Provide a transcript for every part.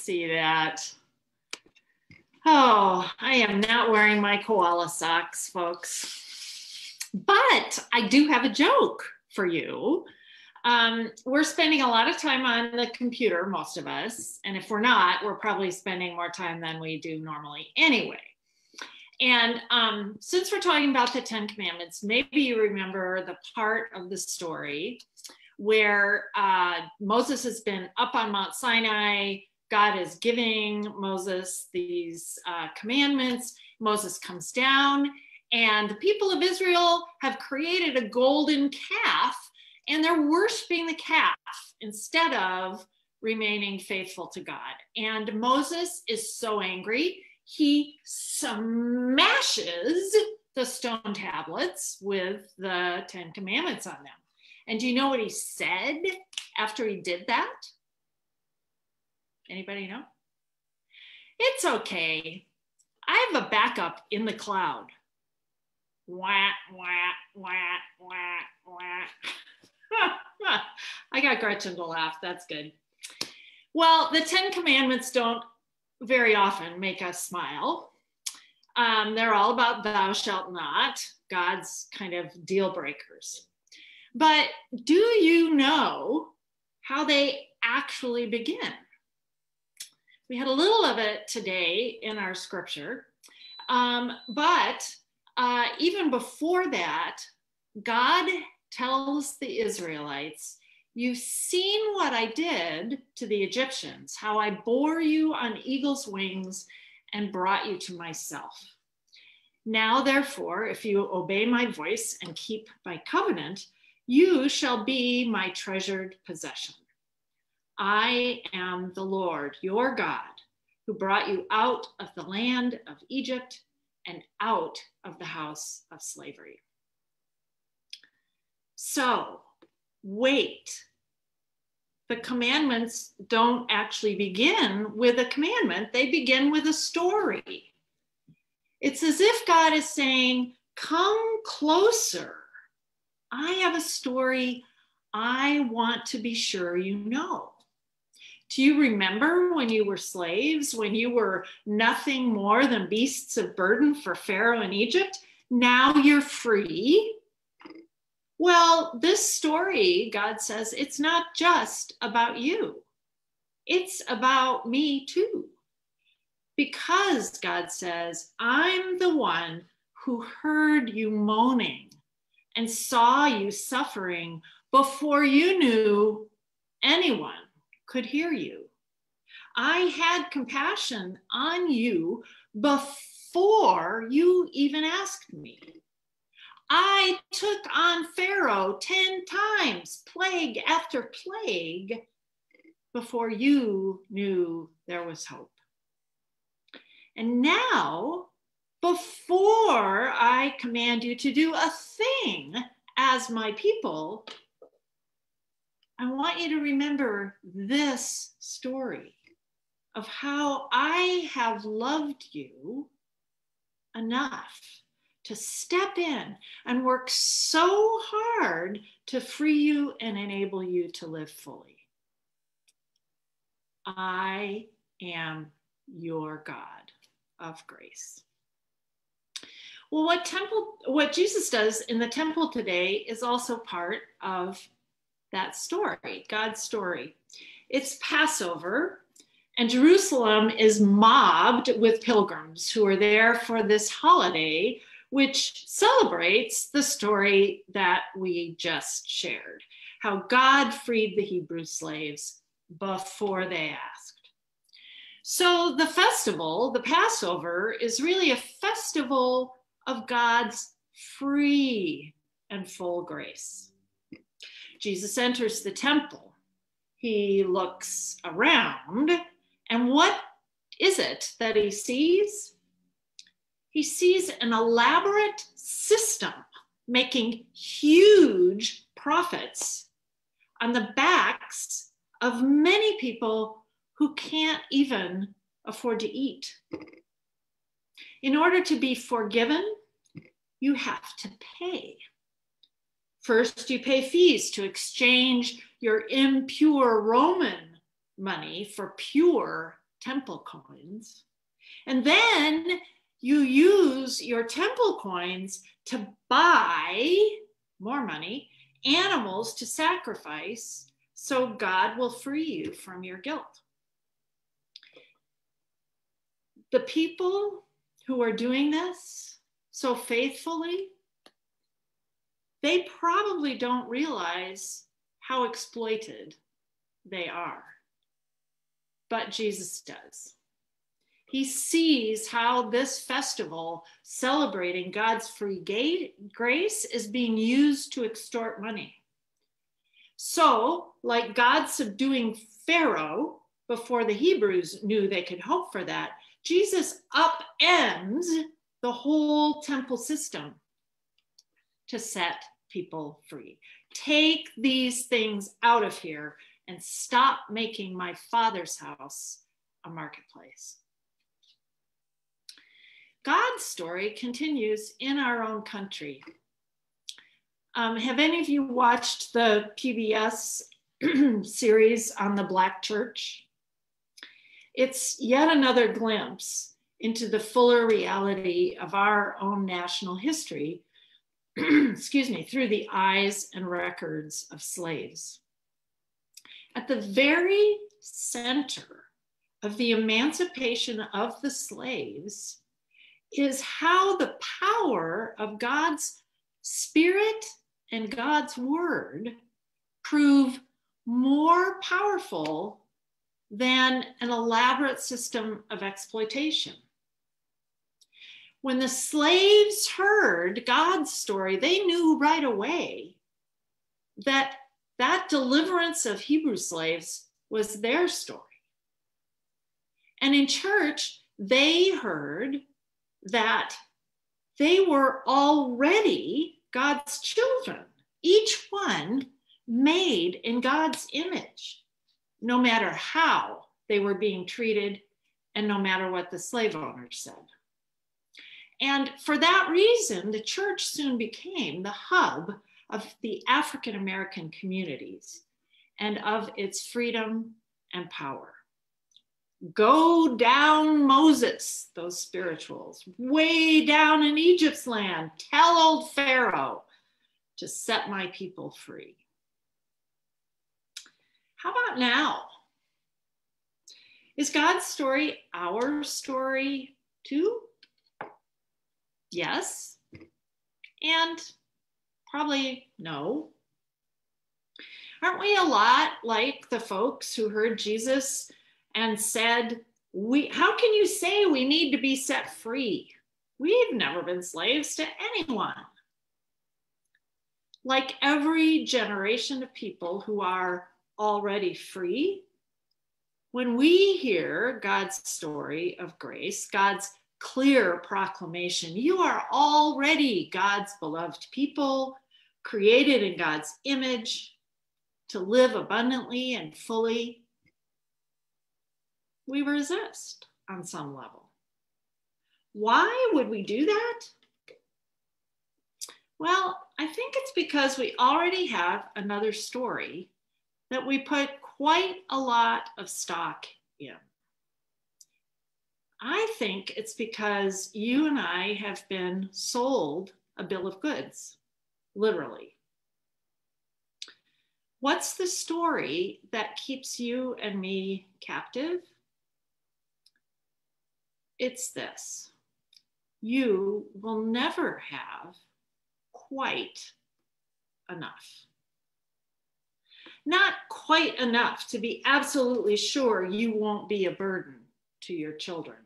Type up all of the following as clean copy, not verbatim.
see that. Oh, I am not wearing my koala socks, folks. But I do have a joke for you. We're spending a lot of time on the computer, most of us. And if we're not, we're probably spending more time than we do normally anyway. And since we're talking about the Ten Commandments, maybe you remember the part of the story where Moses has been up on Mount Sinai. God is giving Moses these commandments. Moses comes down, and the people of Israel have created a golden calf, and they're worshiping the calf instead of remaining faithful to God. And Moses is so angry, he smashes the stone tablets with the Ten Commandments on them. And do you know what he said after he did that? Anybody know? It's okay. I have a backup in the cloud. Wah, wah, wah, wah, wah. I got Gretchen to laugh. That's good. Well, the Ten Commandments don't very often make us smile. They're all about thou shalt not, God's kind of deal breakers. But do you know how they actually begin? We had a little of it today in our scripture, but even before that, God tells the Israelites, you've seen what I did to the Egyptians, how I bore you on eagle's wings and brought you to myself. Now, therefore, if you obey my voice and keep my covenant, you shall be my treasured possession. I am the Lord, your God, who brought you out of the land of Egypt and out of the house of slavery. So, wait. The commandments don't actually begin with a commandment, they begin with a story. It's as if God is saying, come closer. I have a story I want to be sure you know. Do you remember when you were slaves, when you were nothing more than beasts of burden for Pharaoh in Egypt? Now you're free. Well, this story, God says, it's not just about you. It's about me too. Because God says, I'm the one who heard you moaning and saw you suffering before you knew anyone could hear you. I had compassion on you before you even asked me. I took on Pharaoh 10 times, plague after plague, before you knew there was hope. And now, before I command you to do a thing as my people, I want you to remember this story of how I have loved you enough to step in and work so hard to free you and enable you to live fully. I am your God of grace. Well, what Jesus does in the temple today is also part of that story, God's story. It's Passover, and Jerusalem is mobbed with pilgrims who are there for this holiday, which celebrates the story that we just shared, how God freed the Hebrew slaves before they asked. So the festival, the Passover, is really a festival of God's free and full grace. Jesus enters the temple. He looks around, and what is it that he sees? He sees an elaborate system making huge profits on the backs of many people who can't even afford to eat. In order to be forgiven, you have to pay. First, you pay fees to exchange your impure Roman money for pure temple coins. And then you use your temple coins to buy more money, animals to sacrifice, so God will free you from your guilt. The people who are doing this so faithfully, they probably don't realize how exploited they are. But Jesus does. He sees how this festival celebrating God's free grace is being used to extort money. So, like God subduing Pharaoh before the Hebrews knew they could hope for that, Jesus upends the whole temple system to set people free. Take these things out of here and stop making my Father's house a marketplace. God's story continues in our own country. Have any of you watched the PBS series on the Black church? It's yet another glimpse into the fuller reality of our own national history, excuse me, through the eyes and records of slaves. At the very center of the emancipation of the slaves is how the power of God's Spirit and God's word prove more powerful than an elaborate system of exploitation. When the slaves heard God's story, they knew right away that that deliverance of Hebrew slaves was their story. And in church, they heard that they were already God's children, each one made in God's image, no matter how they were being treated and no matter what the slave owners said. And for that reason, the church soon became the hub of the African American communities and of its freedom and power. Go down, Moses, those spirituals, way down in Egypt's land. Tell old Pharaoh to set my people free. How about now? Is God's story our story too? Yes, and probably no. Aren't we a lot like the folks who heard Jesus and said, how can you say we need to be set free? We've never been slaves to anyone. Like every generation of people who are already free, when we hear God's story of grace, God's clear proclamation, you are already God's beloved people, created in God's image to live abundantly and fully, we resist on some level. Why would we do that? Well, I think it's because we already have another story that we put quite a lot of stock in. I think it's because you and I have been sold a bill of goods, literally. What's the story that keeps you and me captive? It's this: you will never have quite enough. Not quite enough to be absolutely sure you won't be a burden to your children.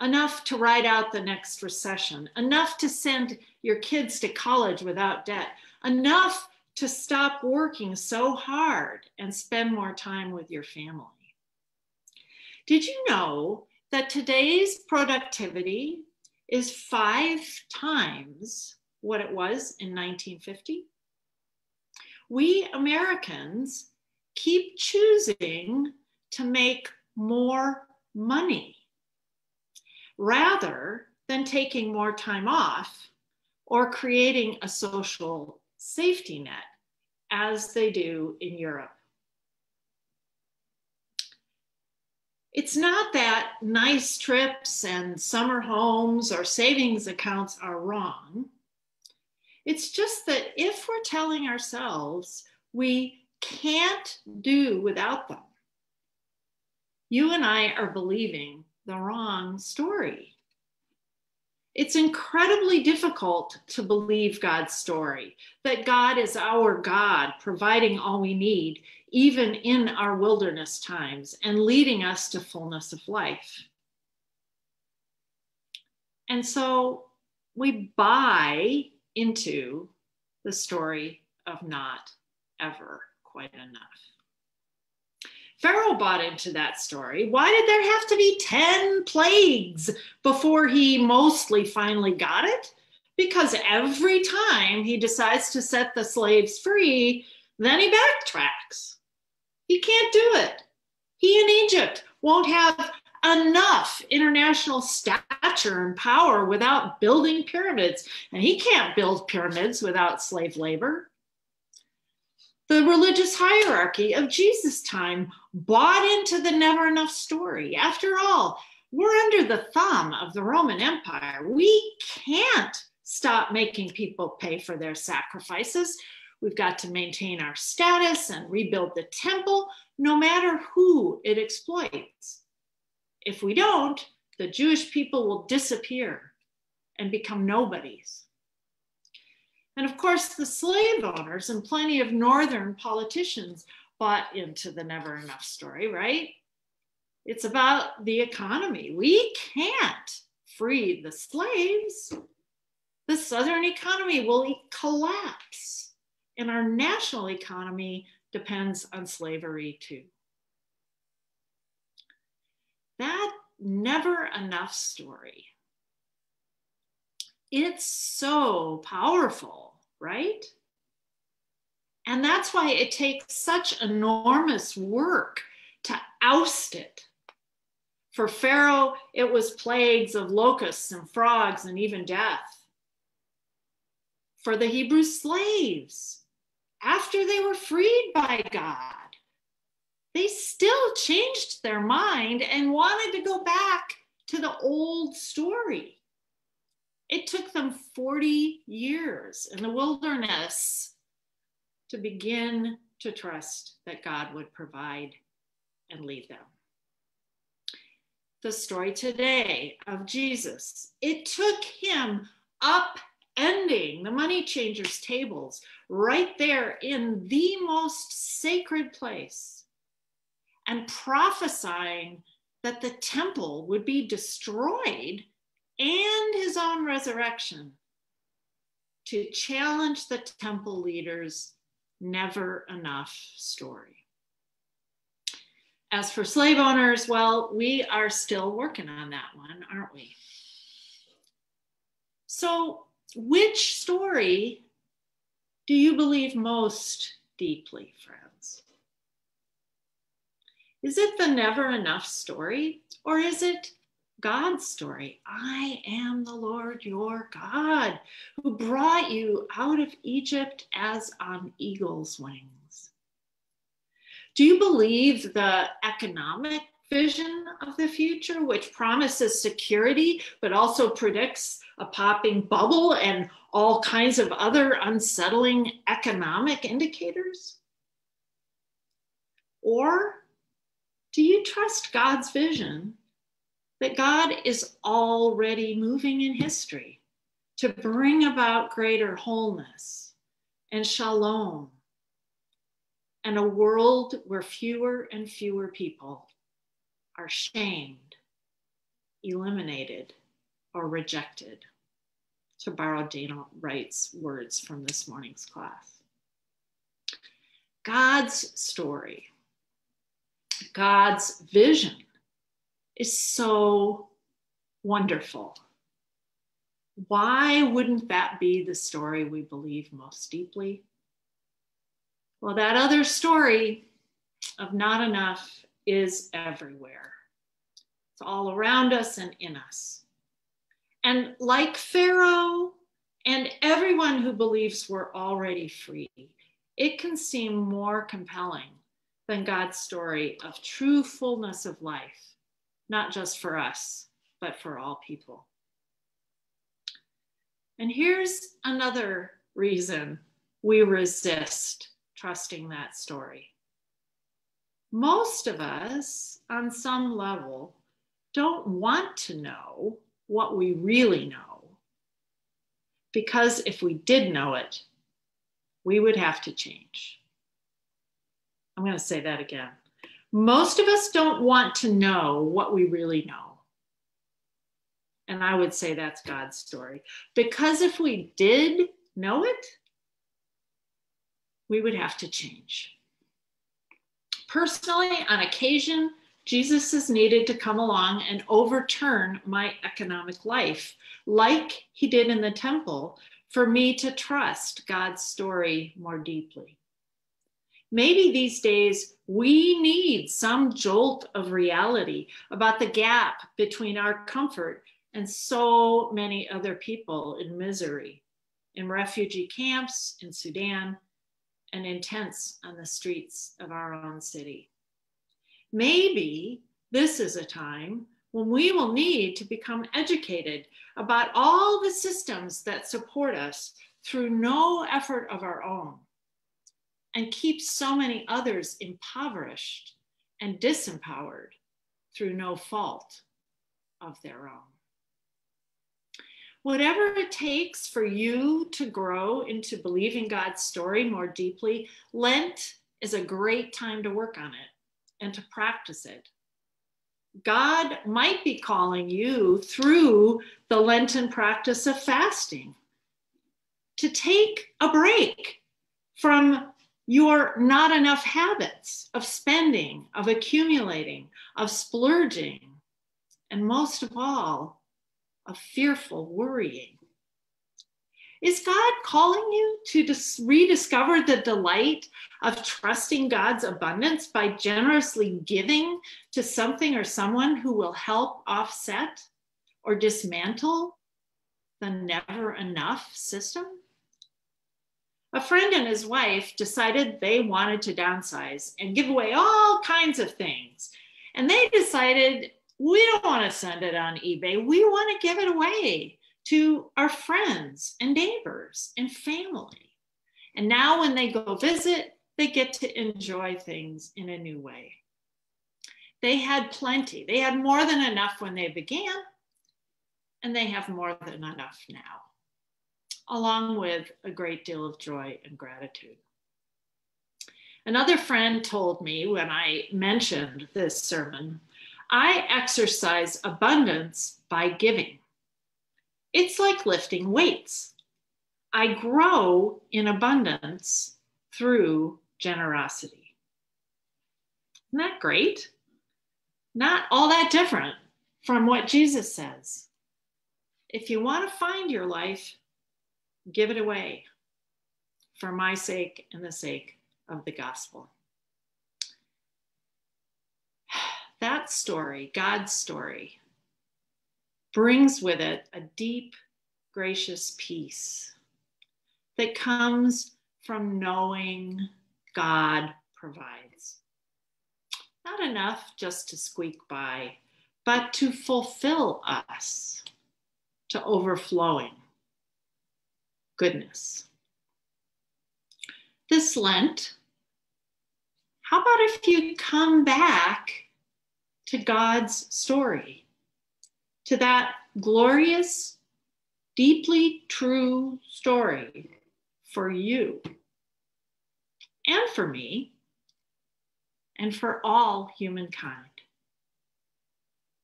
Enough to ride out the next recession. Enough to send your kids to college without debt. Enough to stop working so hard and spend more time with your family. Did you know that today's productivity is 5 times what it was in 1950? We Americans keep choosing to make more money rather than taking more time off or creating a social safety net as they do in Europe. It's not that nice trips and summer homes or savings accounts are wrong. It's just that if we're telling ourselves we can't do without them, you and I are believing the wrong story. It's incredibly difficult to believe God's story, that God is our God, providing all we need, even in our wilderness times, and leading us to fullness of life. And so we buy into the story of not ever quite enough. Pharaoh bought into that story. Why did there have to be 10 plagues before he mostly finally got it? Because every time he decides to set the slaves free, then he backtracks. He can't do it. He in Egypt won't have enough international stature and power without building pyramids, and he can't build pyramids without slave labor. The religious hierarchy of Jesus' time bought into the never enough story. After all, we're under the thumb of the Roman Empire. We can't stop making people pay for their sacrifices. We've got to maintain our status and rebuild the temple, no matter who it exploits. If we don't, the Jewish people will disappear and become nobodies. And of course, the slave owners and plenty of northern politicians bought into the never enough story, right? It's about the economy. We can't free the slaves. The southern economy will collapse, and our national economy depends on slavery too. That never enough story, it's so powerful, right? And that's why it takes such enormous work to oust it. For Pharaoh, it was plagues of locusts and frogs and even death. For the Hebrew slaves, after they were freed by God, they still changed their mind and wanted to go back to the old story. It took them 40 years in the wilderness to begin to trust that God would provide and lead them. The story today of Jesus, it took him upending the money changers' tables right there in the most sacred place and prophesying that the temple would be destroyed and his own resurrection to challenge the temple leaders' never enough story. As for slave owners, well, we are still working on that one, aren't we? So, which story do you believe most deeply, friends? Is it the never enough story, or is it God's story? I am the Lord your God, who brought you out of Egypt as on eagle's wings. Do you believe the economic vision of the future, which promises security, but also predicts a popping bubble and all kinds of other unsettling economic indicators? Or do you trust God's vision that God is already moving in history to bring about greater wholeness and shalom and a world where fewer and fewer people are shamed, eliminated, or rejected, to borrow Dana Wright's words from this morning's class? God's story, God's vision is so wonderful. Why wouldn't that be the story we believe most deeply? Well, that other story of not enough is everywhere. It's all around us and in us. And like Pharaoh and everyone who believes we're already free, it can seem more compelling than God's story of true fullness of life not just for us, but for all people. And here's another reason we resist trusting that story. Most of us, on some level, don't want to know what we really know, because if we did know it, we would have to change. I'm going to say that again. Most of us don't want to know what we really know. And I would say that's God's story. Because if we did know it, we would have to change. Personally, on occasion, Jesus is needed to come along and overturn my economic life, like he did in the temple, for me to trust God's story more deeply. Maybe these days we need some jolt of reality about the gap between our comfort and so many other people in misery, in refugee camps in Sudan, and in tents on the streets of our own city. Maybe this is a time when we will need to become educated about all the systems that support us through no effort of our own, and keep so many others impoverished and disempowered through no fault of their own. Whatever it takes for you to grow into believing God's story more deeply, Lent is a great time to work on it and to practice it. God might be calling you through the Lenten practice of fasting to take a break from your not enough habits of spending, of accumulating, of splurging, and most of all, of fearful worrying. Is God calling you to rediscover the delight of trusting God's abundance by generously giving to something or someone who will help offset or dismantle the never enough system? A friend and his wife decided they wanted to downsize and give away all kinds of things. And they decided, we don't want to send it on eBay. We want to give it away to our friends and neighbors and family. And now when they go visit, they get to enjoy things in a new way. They had plenty. They had more than enough when they began, and they have more than enough now, along with a great deal of joy and gratitude. Another friend told me when I mentioned this sermon, I exercise abundance by giving. It's like lifting weights. I grow in abundance through generosity. Isn't that great? Not all that different from what Jesus says. If you want to find your life, give it away for my sake and the sake of the gospel. That story, God's story, brings with it a deep, gracious peace that comes from knowing God provides. Not enough just to squeak by, but to fulfill us to overflowing goodness. This Lent, how about if you come back to God's story, to that glorious, deeply true story for you and for me and for all humankind.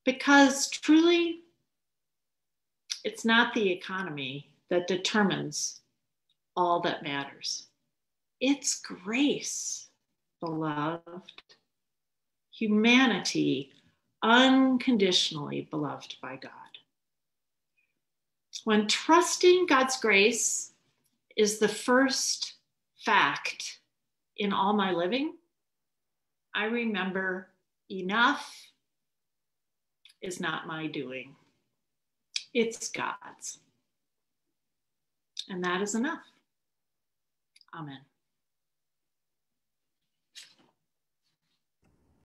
Because truly, it's not the economy that determines all that matters. It's grace, beloved. Humanity unconditionally beloved by God. When trusting God's grace is the first fact in all my living, I remember enough is not my doing. It's God's. And that is enough. Amen.